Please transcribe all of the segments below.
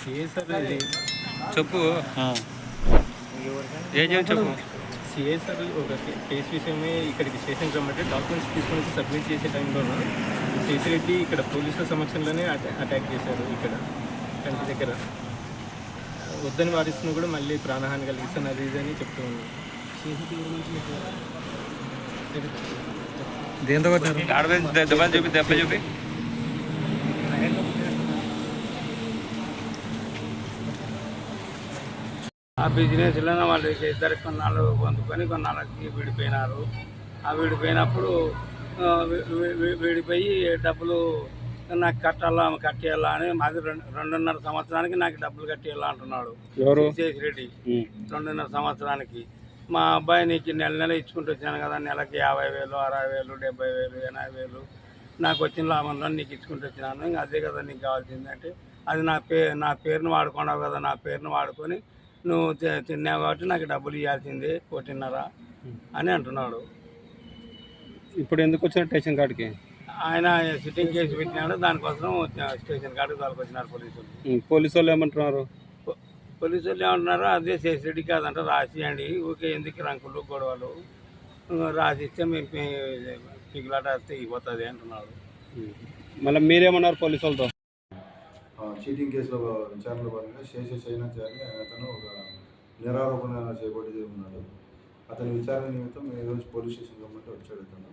CSR చెప్పు ఏం చెప్పు. సిఎస్ఆర్ ఒక కేసు విషయమే ఇక్కడికి స్టేషన్కి రమ్మంటే డాక్యుమెంట్స్ తీసుకొని సబ్మిట్ చేసే టైంలోనూ శేషిరెడ్డి ఇక్కడ పోలీసుల సమక్షంలోనే అటాక్ చేశారు. ఇక్కడ కంటి దగ్గర వద్దని వారిస్తున్నా కూడా మళ్ళీ ప్రాణహాని కలిగిస్తాను అది ఇది అని చెప్తూ ఉన్నాను. దేంతో దెబ్బ చూపి ఆ బిజినెస్లోనే వాళ్ళకి ఇద్దరు కొన్నాళ్ళు పొందుకొని కొన్నాళ్ళకి విడిపోయినారు. ఆ విడిపోయినప్పుడు విడిపోయి డబ్బులు నాకు కట్టేయాలా అని మాది 2.5 సంవత్సరానికి నాకు డబ్బులు కట్టేయాలా అంటున్నాడు శేషిరెడ్డి. 2.5 సంవత్సరానికి మా అబ్బాయి నీకు నెల ఇచ్చుకుంటూ వచ్చాను కదా, నెలకి 50,000, 60,000, 70,000, 80,000 నాకు వచ్చిన లాభంలో నీకు ఇచ్చుకుంటూ వచ్చినాను. ఇంకా అదే కదా నీకు కావాల్సిందంటే అది నా పేరును వాడుకున్నావు కదా, నా పేరును వాడుకొని నువ్వు తిన్నావు కాబట్టి నాకు డబ్బులు ఇవ్వాల్సిందే 1.5 అని అంటున్నాడు. ఇప్పుడు ఎందుకు వచ్చిన స్టేషన్ కాడికి? ఆయన సిట్టింగ్ కేసు పెట్టినాడు, దానికోసం స్టేషన్ కాడికి తోలుకొచ్చినారు పోలీసులు. పోలీసు వాళ్ళు ఏమంటున్నారు? పోలీసు వాళ్ళు ఏమంటున్నారు, అదే శేషిరెడ్డి కాదంట రాసియండి, ఊకే ఎందుకు రంకులు గొడవలు రాసిస్తే మేము పిగులాట తెగిపోతుంది అంటున్నాడు. మళ్ళీ మీరేమన్నారు పోలీసు వాళ్ళతో? చీటింగ్ కేసులో విచారణలో భాగంగా శైనాచారి అతను ఒక నిరారోపణ చేయబడి ఉన్నాడు. అతని విచారణ నిమిత్తం ఈరోజు పోలీస్ స్టేషన్ రమ్మంటే వచ్చాడు. అతను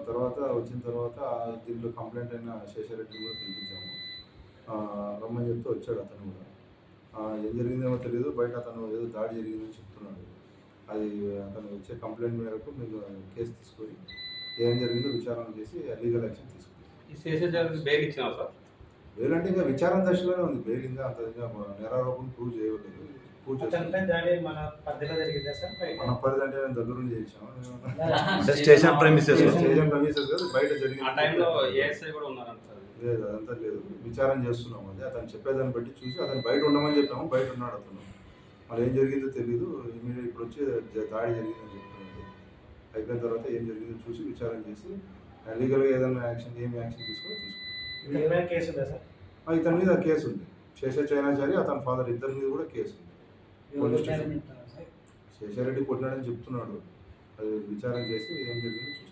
తర్వాత వచ్చిన తర్వాత దీంట్లో కంప్లైంట్ అయిన శేషారెడ్డిని కూడా పిలిపించాము. రమ్మని చెప్తే వచ్చాడు. అతను కూడా ఏం జరిగిందేమో తెలియదు, బయట అతను ఏదో దాడి జరిగిందని చెప్తున్నాడు. అది అతను వచ్చే కంప్లైంట్ మేరకు మీరు కేసు తీసుకొని ఏం జరిగిందో విచారణ చేసి లీగల్ యాక్షన్ తీసుకుంటాం. బెయిల్ ఇచ్చినావు సార్? బెయిల్ అంటే ఇంకా విచారణ దశలోనే ఉంది. బెయిల్ ఇంకా అంత నేరారోపణ ప్రూవ్ చేయలేదు. మన పరిధి అంటే నేను దగ్గర నుండి చేసాము. స్టేషన్ ప్రెమిసెస్ కాదు, బయట జరిగింది లేదు, అదంతా లేదు. విచారణ చేస్తున్నాం. అది అతను చెప్పేదాన్ని బట్టి చూసి అతను బయట ఉండమని చెప్పాము. బయట ఉన్నాడు అతను. మరి ఏం జరిగిందో తెలీదు. ఇమీడియట్ ఇప్పుడు వచ్చి దాడి జరిగిందని చెప్తున్నాడు. అయిపోయిన తర్వాత ఏం జరిగిందో చూసి విచారణ చేసి లీగల్గా ఏదైనా ఏం యాక్షన్ తీసుకుంటాం. ఇతని మీద కేసు ఉంది. శేషాచారి అతని ఫాదర్ ఇద్దరి మీద కూడా కేసు ఉంది. పోలీస్ స్టేషన్ శేషారెడ్డి కొట్టినాడని చెప్తున్నాడు. అది విచారణ చేసి ఏం జరిగిందో చూస్తాం.